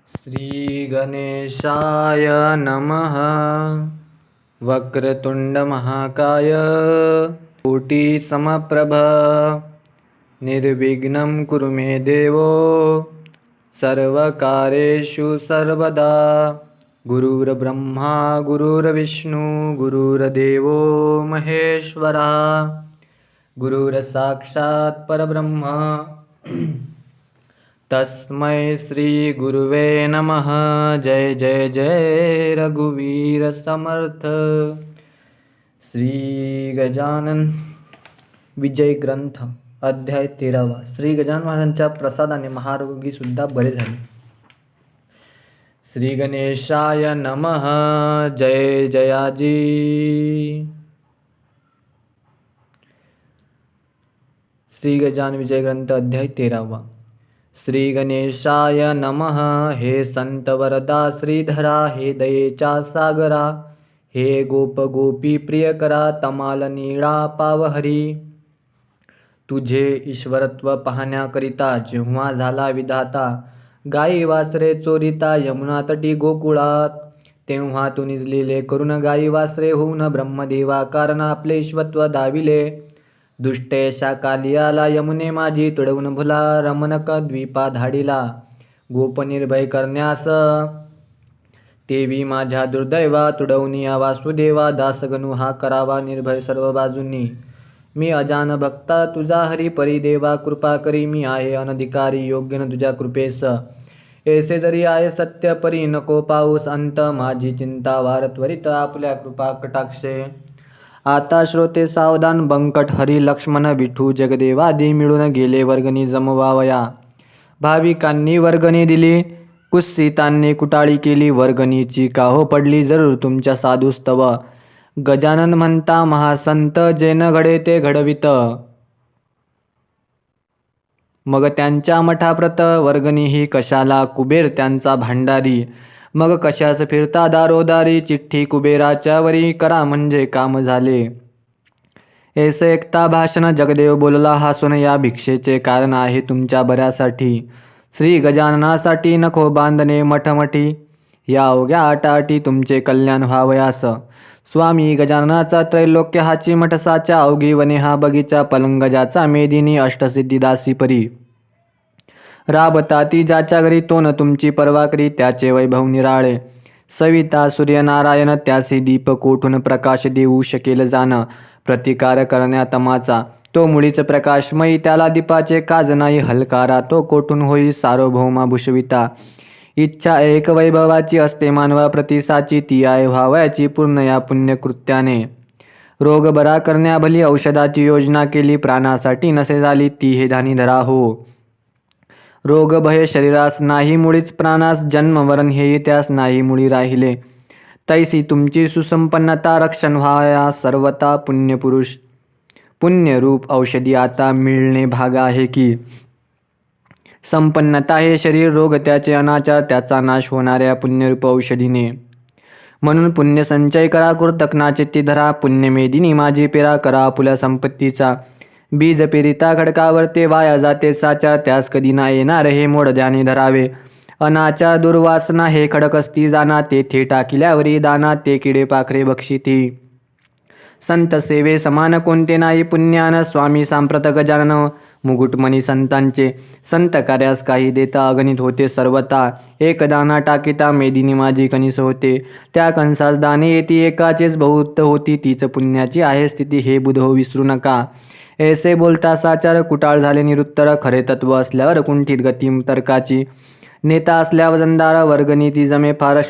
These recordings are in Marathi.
श्रीगणेशाय नमः। वक्रतुण्डमहाकाय कोटिसमप्रभ निर्विघ्नं कुरु मे देवो सर्वकार्येषु सर्वदा। गुरुर्ब्रह्मा गुरुर्विष्णु गुरुर्देवो महेश्वरः गुरुर्साक्षात् परब्रह्म तस्मै श्री गुरुवे नमः। जय जय जय रघुवीर समर्थ। श्री गजानन विजय ग्रंथ अध्याय 13वा। श्री गजानन महाराजांच्या प्रसादाने महारोगी सुद्धा बरे झाले। श्री गणेशाय नमः। जय जयाजी। श्री गजानन विजय ग्रंथ अध्याय 13वा। श्री गणेशाय नमः। हे संत वरदा श्रीधरा, हे दयेचा सागरा, हे गोप गोपी प्रियकरा, तमाल नीळा पावहरी। तुझे ईश्वरत्व पाहण्याकरिता जेव्हा झाला विधाता, गाई वासरे चोरिता यमुना तटी गोकुळात, तेव्हा तू निजलेले करून गाई वासरे होऊन ब्रह्मदेवा कारण आपले ईश्वरत्व दाविले। दुष्टेशा कालियाला यमुने माझी तुडवून भुला, रमणक द्वीपा धाडीला गोप निर्भय करण्यास, तेवी माझ्या दुर्दैवा तुडवनिया वासुदेवा, दासगणू हा करावा निर्भय सर्व बाजूंनी। मी अजान भक्ता तुझा हरी परिदेवा, कृपा करी मी आहे अनधिकारी योग्य न तुझ्या कृपेस। ऐसे जरी आहे सत्य परी नको पाऊस अंत, माझी चिंता वार त्वरित आपल्या कृपा कटाक्षे। आता श्रोते सावधान बंकट हरी लक्ष्मण विठू जगदेवादी मिळून गेले वर्गणी जमवावया। भाविकांनी वर्गणी दिली, कुत्सितांनी कुटाळी केली, वर्गणीची काहो पडली जरूर तुमच्या साधुस्तव। गजानन म्हणता महासंत, जे न घडे ते घडवित, मग त्यांच्या मठाप्रत वर्गणी ही कशाला, कुबेर त्यांचा भांडारी, मग कशास फिरता दारोदारी, चिठ्ठी कुबेराच्या वरी करा म्हणजे काम झाले। ऐसे ऐकता भाषण जगदेव बोलला हासून, या भिक्षेचे कारण आहे तुमच्या बऱ्यासाठी, श्री गजाननासाठी नको बांधणे मठमठी, या अवघ्या आटाआटी तुमचे कल्याण व्हावयास। स्वामी गजाननाचा त्रैलोक्य हाची मठसाच्या, अवघी वने हा बगीचा पलंगजाचा, मेदिनी अष्टसिद्धी दासी परी। राबता ती ज्याच्या घरी तो न तुमची पर्वा करी, त्याचे वैभव निराळे। सविता सूर्यनारायण त्यासी दीप कोठून प्रकाश देऊ शकेल जाण, प्रतिकार करण्या तमाचा तो मुळीच प्रकाशमयी, त्याला दीपाचे काज नाही हलकारा, तो कोठून होई सार्वभौमा भूषविता। इच्छा एक वैभवाची असते मानवा प्रतिसाची, ती आहे व्हावयाची पूर्ण या पुण्यकृत्याने। रोग बरा करण्या भली औषधाची योजना केली, प्राणासाठी नसे झाली ती हे ध्यानी धरा हो। रोग भय शरीरास नाही मुळीच, प्राणास जन्म मरण हे त्यास नाही मुळी राहिले। तैसी तुमची सुसंपन्नता रक्षण व्हाया सर्वता, पुण्यपुरुष पुण्यरूप औषधी आता मिळणे भाग आहे की। संपन्नता हे शरीर, रोग त्याचे अनाचार त्याचा नाश होणाऱ्या पुण्यरूप औषधीने। म्हणून पुण्य संचय करा कृतज्ञा चित्ती धरा, पुण्यमेदिनी माझी पेरा करा आपुल्या संपत्तीचा। बीज पेरिता खडकावर ते वाया जाते साचार, त्यास कधी ना येणार हे मोड ध्यानी धरावे। अनाचार दुर्वासना हे खडक असती जाना, तेथे टाकिल्यावरी दाना ते किडे पाखरे बक्षिती। संत सेवे समान कोणते नाही पुण्यान, स्वामी सांप्रत गजानन मुकुटमणी संतांचे। संत कार्यास काही देता अगणित होते सर्वता, एक दाना टाकिता मेदिनी माझी कणीस होते। त्या कंसास दाने येती एकाचेच बहुत होती, तीच पुण्याची आहे स्थिती हे बुधो विसरू नका। ऐसे बोलता साचार कुटाळ झाले निरुत्तर, खरे तत्व असल्यावर कुंठित गती तर्काची। नेता असल्या वजनदार वर्गणी ती जमे फार,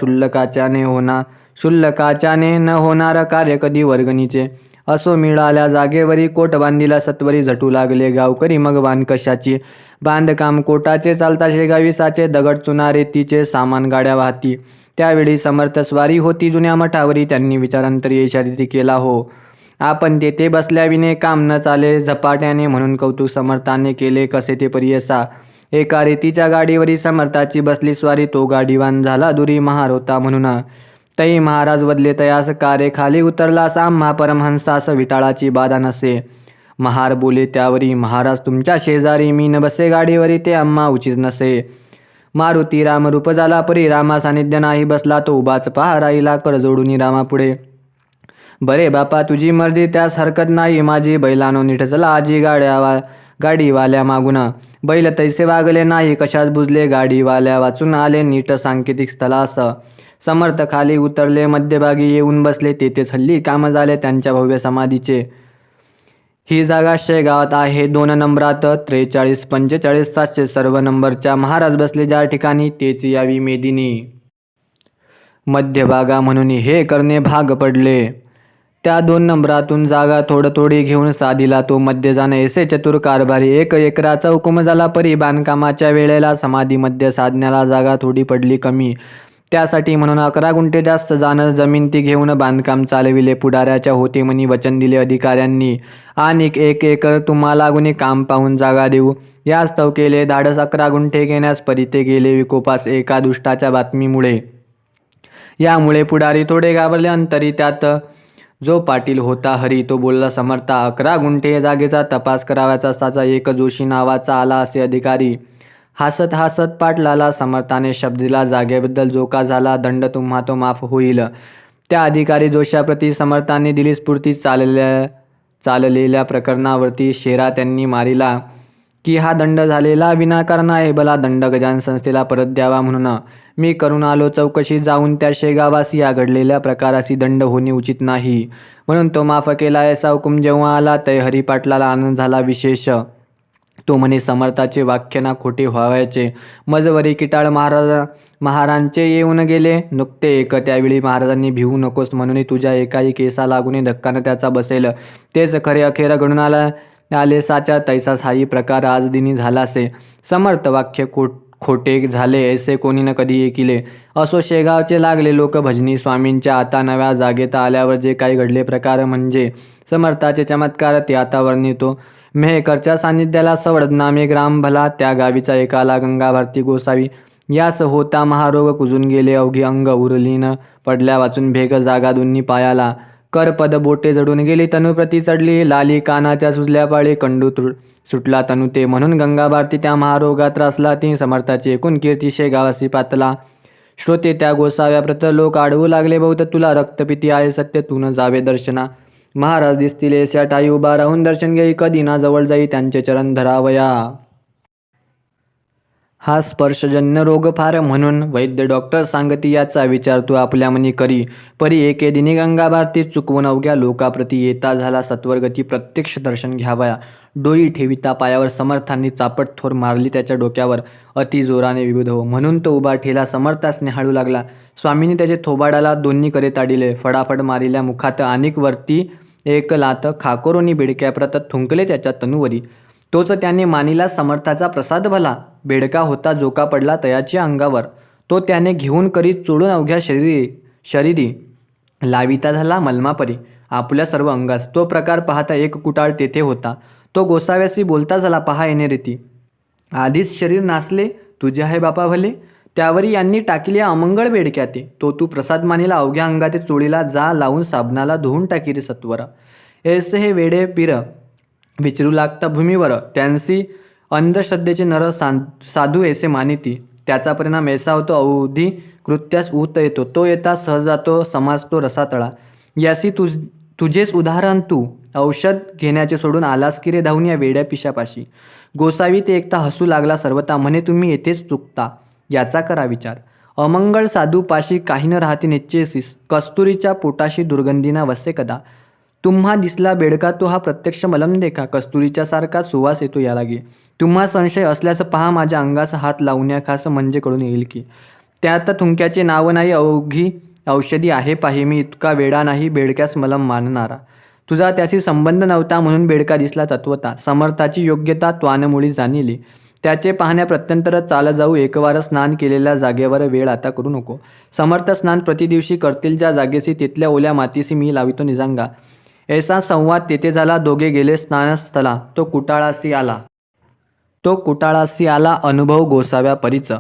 शुल्लकाच्याने न होणार कार्य कधी वर्गणीचे। असो मिळाल्या जागेवरी कोट बांधिला सत्वरी, झटू लागले गावकरी मग वान कशाची। बांधकाम कोटाचे चालता शेगावी साचे, दगड चुनारे तिचे सामान गाड्या वाहती। त्यावेळी समर्थ स्वारी होती जुन्या मठावरी, त्यांनी विचारांतरी इशारिती केला हो। आपण तेथे बसल्याविने काम न चाले झपाट्याने, म्हणून कौतुक समर्थाने केले कसे ते परियसा। एका रेतीच्या गाडीवरी समर्थाची बसली स्वारी, तो गाडीवान झाला दुरी महार होता म्हणून। तई महाराज बदले तयास कारे खाली उतरलास, आम्हा परमहंसास विटाळाची बाधा नसे। महार बोले त्यावरी, महाराज तुमच्या शेजारी मी न बसे गाडीवरी, ते आम्हा उचित नसे। मारुती रामरूप झाला परी, रामा सानिध्य नाही बसला तो उभाच पहा राहिला, कर जोडून रामापुढे. बरे बापा तुझी मर्जी त्यास हरकत नाही, माझी बैलानो नीट चला आजी गाडीवाल्या मागून. बैल तैसे वागले नाही, कशास बुजले गाडीवाल्या वाचून आले नीट सांकेतिक स्थळास. समर्थ खाली उतरले मध्यभागी येऊन बसले, तेथेच हल्ली काम झाले त्यांच्या भव्य समाधीचे. ही जागा शेगावात आहे 2 नंबरात, 43 45 700 सर्व नंबरच्या महाराज बसले ज्या ठिकाणी, तेच यावी मेदिनी. मध्यभागा म्हणून हे करणे भाग पडले. त्या 2 नंबरातून जागा थोडी घेऊन साधीला तो मध्ये जाणे ऐसे चतुर कारभारी. 1 एकराचा हुकूम झाला परी, बांधकामाच्या वेळेला समाधीमध्ये साधण्याला जागा थोडी पडली कमी. त्यासाठी म्हणून 11 गुंठे जास्त जाणं जमीन ती घेऊन बांधकाम चालविले. पुढाऱ्याच्या होते म्हणी वचन दिले अधिकाऱ्यांनी, आणि 1 एकर तुम्हाला गुणी काम पाहून जागा देऊ. यास्तव केले धाडस 11 गुंठे घेण्यास, परी ते गेले विकोपास एका दुष्टाच्या बातमीमुळे. यामुळे पुढारी थोडे घाबरले अंतरी. त्यात जो पाटील होता हरी, तो बोलला समर्था 11 गुंठे जागेचा तपास करावाचा असताचा एक जोशी नावाचा आला असे अधिकारी. हसत हसत पाटलाला समर्थाने शब्द दिला, जागेबद्दल जो का झाला दंड तुम्हा तो माफ होईल. त्या अधिकारी जोशाप्रती समर्थाने दिली स्फूर्ती. चाललेल्या प्रकरणावरती शेरा त्यांनी मारिला की हा दंड झालेला विनाकारण आहे, भला दंड गजान संस्थेला परत द्यावा म्हणून. मी करून आलो चौकशी जाऊन त्या शेगावासी, या घडलेल्या प्रकारासी दंड होणे उचित नाही म्हणून तो माफ केला. असा हुकूम जेव्हा आला तै हरिपाटलाला आनंद झाला विशेष. तो म्हणे समर्थाचे वाक्य ना खोटे व्हावयाचे. मजवरी किटाळ महाराजांचे येऊन गेले नुकते एक. त्यावेळी महाराजांनी भिवू नकोस म्हणून तुझ्या एकाही केसा लागून धक्कानं त्याचा बसेल. तेच खरे अखेर घडून आले साच्या तैसाच हाही प्रकार आज दिनी झालासे. समर्थ वाक्य खोटे झाले ऐसे कोणी न कधी ऐकिले. असो शेगावचे लागले लोक भजनी. स्वामींच्या आता नव्या जागेत आल्यावर जे काही घडले प्रकार म्हणजे समर्थाचे चमत्कार, ते आता वर्णितो. मेहकरच्या सान्निध्याला सवड नामे ग्राम भला, त्या गावीचा एकाला गंगा भारती गोसावी. यास होता महारोग, कुजून गेले अवघी अंग, उरलीन पडल्या वाचून भेग जागा दोन्ही पायाला. करपद बोटे जडून गेली तनुप्रती चढली, लाली कानाच्या सुजल्या पाळी, कंडू सुटला तनु ते. म्हणून गंगा भारती त्या महारोगात त्रासला, ती समर्थाची एकूण कीर्ती शेगावासी पातला. श्रोते त्या गोसाव्या प्रत लोक आडवू लागले, बहुत तुला रक्तपिती आहे सत्य, तू न जावे दर्शना. महाराज दिसतील ऐस्या ठाई उभा राहून, दर्शन घेई कधी ना जवळ जाई त्यांचे चरण धरावया. हा स्पर्शजन्य रोग फार म्हणून वैद्य डॉक्टर सांगती, याचा विचार तू आपल्या मनी करी. परी एके दिनी गंगा भारती चुकवून अवघ्या लोकाप्रती येता झाला सत्वरगती, प्रत्यक्ष दर्शन घ्यावया. डोई ठेविता पायावर समर्थांनी चापट थोर मारली त्याच्या डोक्यावर, अति जोराने विबुध हो. म्हणून तो उभा ठेला समर्थास निहाळू लागला. स्वामींनी त्याचे थोबाडाला दोन्ही करे ताडिले, फडाफड मारिल्या मुखात, अनेक वरती एक लात खाकोरोनी बेडक्या प्रत थुंकले त्याच्या तनुवरी. तोच त्याने मानिला समर्थाचा प्रसाद भला. बेडका होता जोका पडला तयाच्या अंगावर, तो त्याने घेऊन करीत चोडून अवघ्या शरीरी लाविता झाला मलमापरी आपल्या सर्व अंगास. तो प्रकार पाहता एक कुटाळ तेथे होता. तो गोसाव्यासी बोलता झाला, पहा येणे रीती. आधीच शरीर नासले तुझे आहे बापा भले, त्यावरी यांनी टाकिले अमंगळ बेडक्या ते. तो तू प्रसाद मानिला अवघ्या अंगाते चोळीला, जा लावून साबणाला धुवून टाकी रे सत्वर. ऐसे हे वेडे पीर विचारू लागता भूमीवर, त्यांसी अंधश्रद्धेचे नर साधू ऐसे मानिती. त्याचा परिणाम ऐसा होतो, अवधी कृत्यास ऊत येतो, तो येता सहज जातो, समाजतो रसातळा. यासी तुझेच उदाहरण तू औषध घेण्याचे सोडून आलास की रे धावून या वेड्या पिशापाशी. गोसावी ते एकता हसू लागला सर्वता, म्हणे तुम्ही येथेच चुकता, याचा करा विचार. अमंगळ साधू पाशी काही न राहते निश्चयसीस, कस्तुरीच्या पोटाशी दुर्गंधीना वसे कदा. तुम्हा दिसला बेडका तो हा प्रत्यक्ष मलम देखा, कस्तुरीच्या सारखा सुवास येतो या लागे. तुम्हा संशय असल्यास पहा माझ्या अंगास हात लावण्या खास, म्हणजे कळून येईल की. त्यात थुंक्याचे नाव नाही, अवघी औषधी आहे पाही. मी इतका वेडा नाही बेडक्यास मलम मानणारा. तुझा त्याशी संबंध नव्हता म्हणून बेडका दिसला तत्वता. समर्थाची योग्यता त्वानमुळी जाणिली. त्याचे पाहण्या प्रत्यंतर चाल जाऊ, एकवार स्नान केलेल्या जागेवर वेळ आता करू नको. समर्थ स्नान प्रतिदिवशी करतील ज्या जागेशी, तिथल्या ओल्या मातीशी मी लावितो निजांगा. ऐसा संवाद तेथे झाला. दोघे गेले स्नानस्थला. तो कुटाळासी आला अनुभव गोसाव्या परीच.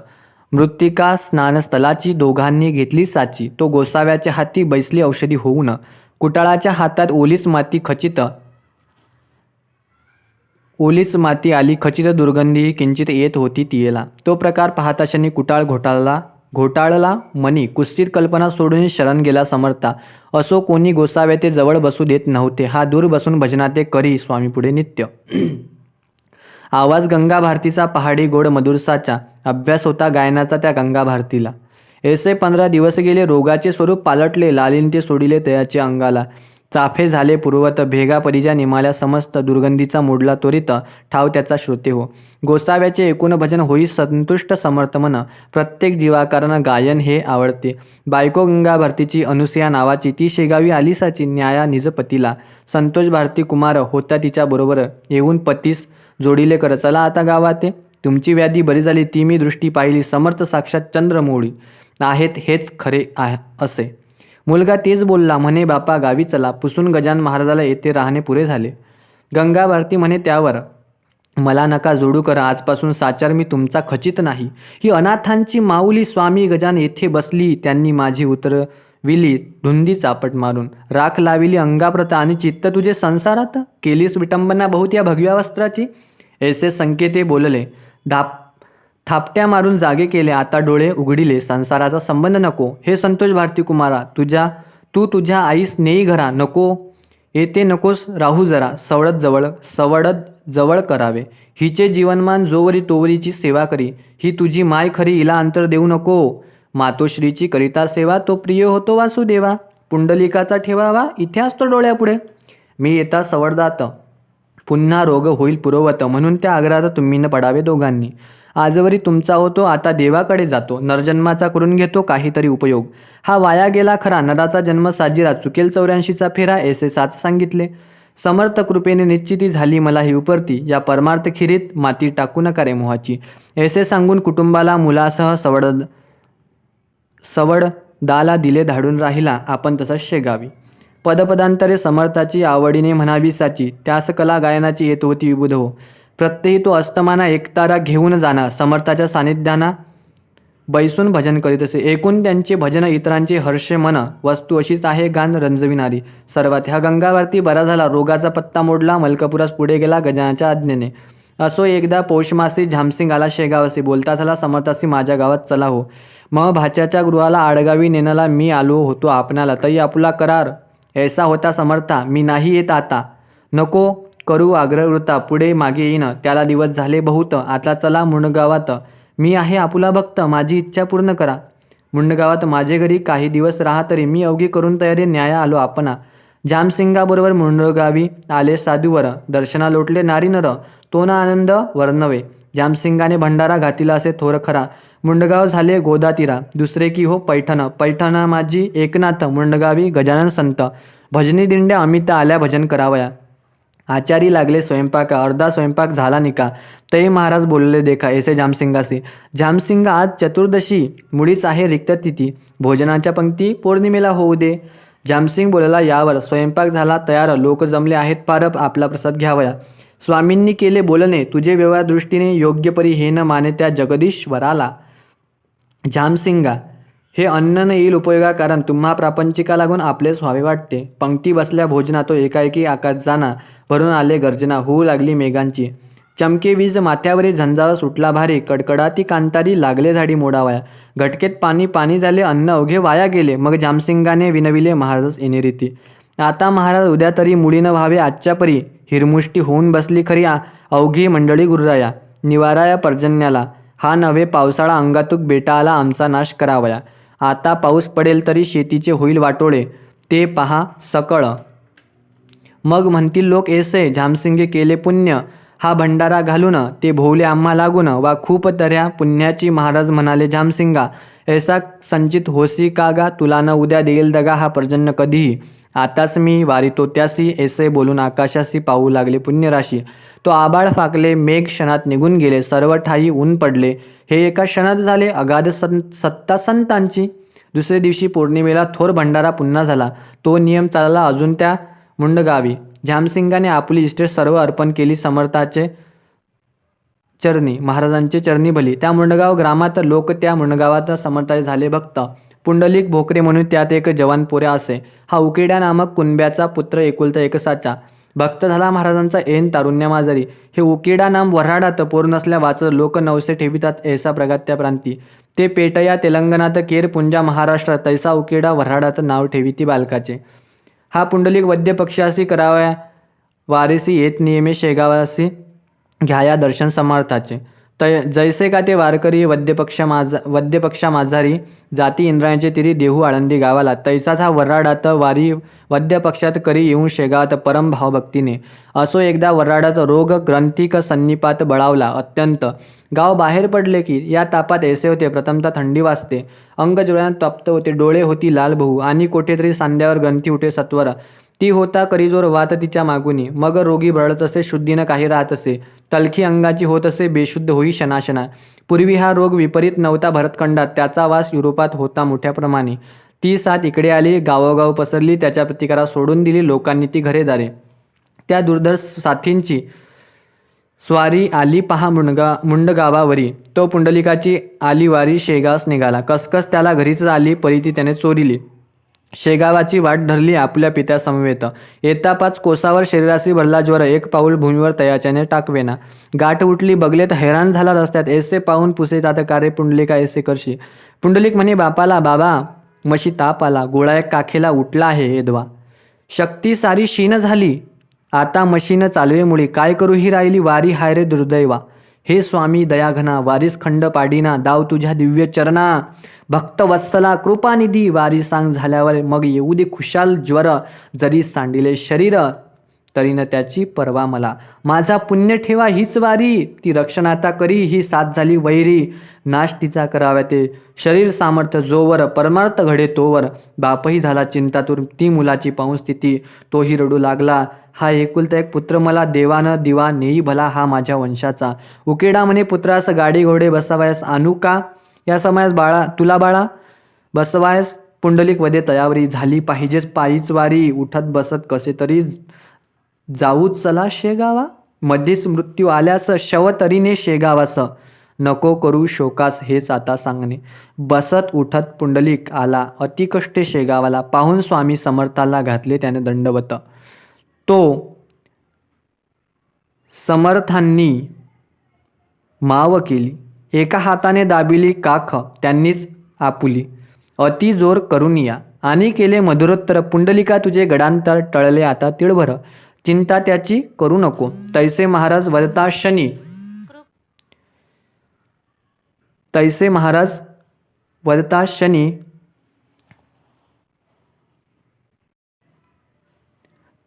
मृत्तिका स्नानस्थलाची दोघांनी घेतली साची. तो गोसाव्याच्या हाती बैसली औषधी होऊन, कुटाळाच्या हातात ओलीस माती खचित. ओलीच माती आली खचित दुर्गंधी किंचित येत होती तियेला. तो प्रकार पाहताशनी कुटाळ घोटाळला मनी. कुत्सित कल्पना सोडून शरण गेला समर्था. असो कोणी गोसावे ते जवळ बसू देत नव्हते. हा दूर बसून भजनाते करी स्वामी पुढे नित्य. आवाज गंगा भारतीचा पहाडी गोड मधुरसाचा. अभ्यास होता गायनाचा त्या गंगा भारतीला. ऐसे 15 दिवस गेले. रोगाचे स्वरूप पालटले. लालीन ते सोडिले तयाचे अंगाला. चाफे झाले पूर्वत. भेगा परीच्या निमाल्या समस्त. दुर्गंधीचा मोडला त्वरित. ठाव त्याचा श्रोते हो. गोसाव्याचे एकूण भजन होई संतुष्ट समर्थ मन. प्रत्येक जीवाकारण गायन हे आवडते. बायको गंगा भारतीची अनुसया नावाची. ती शेगावी आलिसाची न्याया निजपतीला. संतोष भारती कुमार होता तिच्या बरोबर. येऊन पतीस जोडिले कर. चला आता गावाते. तुमची व्याधी बरी झाली ती मी दृष्टी पाहिली. समर्थ साक्षात चंद्रमौळी आहेत हेच खरे असे. मुलगा तेच बोलला म्हणे बापा गावी चला. पुसून गजान महाराजाला येथे राहणे पुरे झाले. गंगा भारती म्हणे त्यावर मला नका जोडू करा. आजपासून साचार मी तुमचा खचित नाही. ही अनाथांची माऊली स्वामी गजान येथे बसली. त्यांनी माझी उतरविली धुंदी चापट मारून. राख लाविली अंगाप्रत आणि चित्त तुझे संसारात. केलीस विटंबना बहुत या भगव्या वस्त्राची. ऐसे संकेते बोलले. थापट्या मारून जागे केले. आता डोळे उघडिले. संसाराचा संबंध नको. हे संतोष भारती कुमारा तू तुझ्या आईस नेई घरा. नको येते नकोस राहू जरा. सवडत जवळ करावे. हिचे जीवनमान जोवरी तोवरीची सेवा करी. ही तुझी माय खरी हिला अंतर देऊ नको. मातोश्रीची करिता सेवा तो प्रिय होतो वासुदेवा. पुंडलिकाचा ठेवावा इथे असतो डोळ्यापुढे. मी येता सवडदात पुन्हा रोग होईल पुरवत. म्हणून त्या आग्रहात तुम्ही न पडावे दोघांनी. आजवरी तुमचा होतो आता देवाकडे जातो. नरजन्माचा करून घेतो काहीतरी उपयोग. हा वाया गेला खरा नराचा जन्म साजिरा. चुकेल 84चा फेरा ऐसे साच सांगितले. समर्थ कृपेने निश्चिती झाली मला ही उपरती. या परमार्थ खिरीत माती टाकू नका रे मोहाची. ऐसे सांगून कुटुंबाला मुलासह सवडदाला दिले धाडून राहिला आपण तसा शेगावी. पदपदांतरे समर्थाची आवडीने म्हणावी साची. त्यास कला गायनाची येत होती विबुध हो. प्रत्यही तो अस्तमाना एकतारा घेऊन जाणार. समर्थाच्या सानिध्याना बैसून भजन करीत असे. एकूण त्यांचे भजन इतरांचे हर्षे मन. वस्तू अशीच आहे गान रंजविणारी सर्वात. ह्या गंगाभारती बरा झाला. रोगाचा पत्ता मोडला. मलकापुरास पुढे गेला गजानाच्या आज्ञेने. असो एकदा पौषमासी झामसिंग आला शेगावसी. बोलता झाला समर्थासी माझ्या गावात चला हो. मग भाच्याच्या गृहाला आडगावी नेण्याला मी आलो होतो आपणाला. तरी आपुला करार ऐसा होता समर्था. मी नाही येत आता. नको करू आग्रहवृत्ता. पुढे मागे येईन त्याला दिवस झाले बहुत. आता चला मुंडगावात. मी आहे आपुला भक्त. माझी इच्छा पूर्ण करा. मुंडगावात माझे घरी काही दिवस राहा तरी. मी अवघी करून तयारी न्याया आलो आपणा. जामसिंगाबरोबर मुंडगावी आले साधूवर. दर्शना लोटले नारी नर. तो ना आनंद वर्णवे. जामसिंगाने भंडारा घातिला असे थोर खरा. मुंडगाव झाले गोदातीरा. दुसरे की हो पैठण माझी एकनाथ. मुंडगावी गजानन संत. भजनी दिंड्या अमित आल्या भजन करावया. आचारी लागले स्वयंपाक. अर्धा स्वयंपाक झाला निका. ते महाराज बोलले देखा ऐसे जामसिंगासी. जामसिंगा आज चतुर्दशी मुळीच आहे रिक्त तिथी. भोजनाच्या पंक्ती पौर्णिमेला होऊ दे. जामसिंग बोलला यावर. स्वयंपाक झाला तयार. लोक जमले आहेत फार. आपला प्रसाद घ्यावया. स्वामींनी केले बोलणे. तुझे व्यवहार दृष्टीने योग्य परी हे न माने त्या जगदीश्वराला. जामसिंगा हे अन्न न येईल उपयोगा. कारण तुम्हा प्रापंचिका लागून आपलेच व्हावे वाटते. पंक्ती बसल्या भोजना तो एकाएकी आकाश जाना. भरून आले गर्जना. होऊ लागली मेघांची. चमके वीज माथ्यावरी. झंझाव सुटला भारी. कडकडाती कांतारी. लागले झाडी मोडावया. घटकेत पाणी झाले. अन्न अवघे वाया गेले. मग जामसिंगाने विनविले महाराज येणे रीती. आता महाराज उद्या तरी मुडी न व्हावे आजच्या परी. हिरमुष्टी होऊन बसली खरी अवघी मंडळी गुरुराया. निवाराया पर्जन्याला. हा नव्हे पावसाळा अंगातूक बेटा आला आमचा नाश करावया. आता पाऊस पडेल तरी शेतीचे होईल वाटोळे. ते पहा सकळ. मग म्हणतील लोक ऐसे झामसिंगे केले पुण्य. हा भंडारा घालून ते भोवले आम्हा लागून. वा खूप तऱ्या पुण्याची. महाराज म्हणाले झामसिंगा ऐसा संचित होसी का गा. तुला न उद्या देईल दगा हा पर्जन्य कधीही. आताच मी वारितो त्यासी. ऐसे बोलून आकाशासी पाहू लागले पुण्यराशी. तो आबाळ फाकले. मेघ क्षणात निघून गेले. सर्व ठाई ऊन पडले. हे एका क्षणात झाले अगाध सत्ता संतांची. दुसरे दिवशी पौर्णिमेला थोर भंडारा पुन्हा झाला. तो नियम चालला अजून त्या मुंडगावी. झामसिंगाने आपली इष्टे सर्व अर्पण केली समर्थाचे चरणी. महाराजांचे चरणी भली. त्या मुंडगाव ग्रामात लोक त्या मुंडगावात समर्थाचे झाले भक्त. पुंडलिक भोकरे म्हणून त्यात एक जवान पोऱ्या असे. हा उकिड्या नामक कुणब्याचा पुत्र एकुलता एक साचा. भक्त झाला महाराजांचा ऐन तारुण्या माजारी. हे उकिडा नाम वऱ्हाडात पोर नसल्या वाचर लोक नवसे ठेवितात ऐसा प्रगात्या प्रांती. ते पेटया तेलंगणात केर पुंजा महाराष्ट्रात तैसा उकिडा वऱ्हाडात नाव ठेविती बालकाचे. हा पुंडलिक वद्य पक्षासी करावया वारीसी येत नियमे शेगावासी घ्याया दर्शन समर्थाचे. जैसे का ते वारकरी वद्यपक्षा माझारी जाती इंद्रायणचे तिरी देहू आळंदी गावाला तैसाच हा वऱ्हाडात वारी वद्यपक्षात करी येऊन शेगावात परम भावभक्तीने. असो एकदा वऱ्हाडात रोग ग्रंथिक सन्निपात बळावला अत्यंत. गाव बाहेर पडले की या तापात ऐसे होते. प्रथमतः थंडी वाजते, अंग जुळ्यात तप्त होते, डोळे होती लाल बहु आणि कोठेतरी सांध्यावर ग्रंथी उठे सत्वर. ती होता करीजोर वात तिच्या मागुनी. मग रोगी बळत असे, शुद्धीनं काही राहत असे, तलखी अंगाची होत असे, बेशुद्ध होई क्षणाक्षणा. पूर्वी हा रोग विपरीत नव्हता भरतखंडात, त्याचा वास युरोपात होता मोठ्या प्रमाणे. ती साथ इकडे आली, गावोगाव पसरली, त्याच्या प्रतिकारात सोडून दिली लोकांनी ती घरेदारे. त्या दुर्धर साथींची स्वारी आली पहा मुंडगावावरी. तो पुंडलिकाची आली वारी शेगास निघाला. कसकस त्याला घरीच आली, परी त्याने चोरिली. शेगावाची वाट धरली आपुल्या पित्या समवेत. येता 5 कोसावर शरीराशी भरला ज्वर, एक पाऊल भूमीवर तयाच्याने टाकवेना. गाठ उठली बगलेत हैराण झाला रस्त्यात, ऐसे पाहून पुसे तातकारे पुंडलिका ऐसे करशी. पुंडलिक म्हणे बापाला, बाबा मशी ताप आला, गोळा एक काखेला उठला आहे हेदवा. शक्ती सारी शीन झाली, आता मशीन चालवे मुळी, काय करू ही राहिली वारी हाय रे दुर्दैवा. हे स्वामी दयाघना, वारीस खंड पाडीना, दाव तुझ्या दिव्य चरणा. भक्त वत्सला कृपानिधी, वारी सांग झाल्यावर मग येऊ दे खुशाल ज्वर. जरी सांडिले शरीर तरी न त्याची परवा मला, माझा पुण्य ठेवा हीच वारी. ती रक्षणाता करी, ही साथ झाली वैरी, नाश तिचा कराव्या ते. शरीर सामर्थ्य जोवर, परमार्थ घडे तोवर. बापही झाला चिंतातूर, ती मुलाची पाहून स्थिती, तोही रडू लागला. हा एकुलता एक पुत्र मला देवानं दिवा, नेई भला हा माझ्या वंशाचा. उकिडा म्हणे पुत्रास, गाडी घोडे बसवायस आणू का या समयास बाळा, तुला बाळा बसवायस. पुंडलिक वदे तयावरी, झाली पाहिजेच पायीच वारी, उठत बसत कसे तरी जाऊच चला शेगावा. मध्येच मृत्यू आल्यास शव तरीने शेगावास, नको करू शोकास हेच आता सांगणे. बसत उठत पुंडलिक आला, अतिकष्टे शेगावाला. पाहून स्वामी समर्थाला घातले त्याने दंडवत. तो समर्थांनी माव केली, एका हाताने दाबिली काख त्यांनीच आपुली. अति जोर करून या आणि केले मधुरोत्तर, पुंडलिका तुझे गडांतर टळले आता तिळभर. चिंता त्याची करू नको, तैसे महाराज वदता शनी. तैसे महाराज वदता शनी,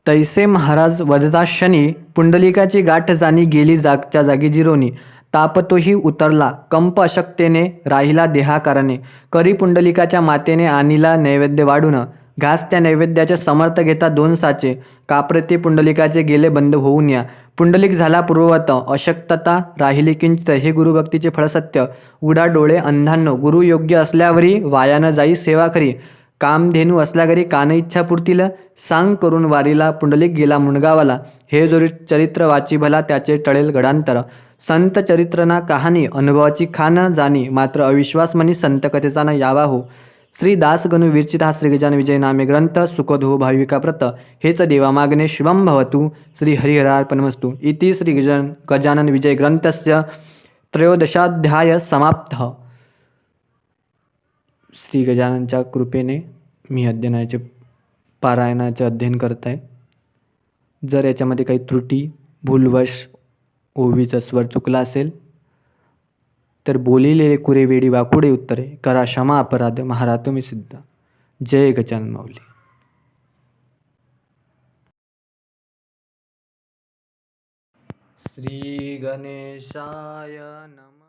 तैसे महाराज वदता शनी. पुंडलिकाची गाठ जाणी गेली जागच्या जागी जिरोनी. ताप तोही उतरला, कंप अशक्तेने राहिला देहाकारणे. करी पुंडलिकाच्या मातेने आणिला नैवेद्य वाढून, घास त्या नैवेद्याचे समर्थ घेता 2 साचे. काप्रते पुंडलिकाचे गेले बंद होऊन या. पुंडलिक झाला पूर्ववत, अशक्तता राहिली किंचित. हे गुरुभक्तीचे फळ सत्य, उघडा डोळे अंधांनो. गुरु योग्य असल्यावरी वायानं जाई सेवा खरी. कामधेनू असल्या घरी कान इच्छा पुरतील, सांग करून वारीला. पुंडलिक गेला मुंडगावाला, हे जो चरित्र वाची भला त्याचे टळेल गडांतर. संत चरित्रना कहाणी, अनुभवाची खान जाणी, मात्र अविश्वास मनी संत कथेचा न यावा हो. श्री दास गणू विरचित हा श्री गजानन विजय नामे ग्रंथ, सुखदो भाविका प्रत. हेच देवा मागणे शुभम भवतु. श्री हरिहरार्पणमस्तु. इति श्री गजानन विजय ग्रंथस्य 13th समाप्तः. श्री गजाननच्या कृपेने मी पारायणाचे अध्ययन करत आहे. जर याच्यामध्ये काही त्रुटी, भूलवश, ओवीचा स्वर चुकला असेल तर बोलिलेले कुरेवेडी वाकुडे उत्तरे करा क्षमा अपराध, महारा तुम्ही सिद्ध. जय गजानन माऊली. श्री गणेशाय नमः.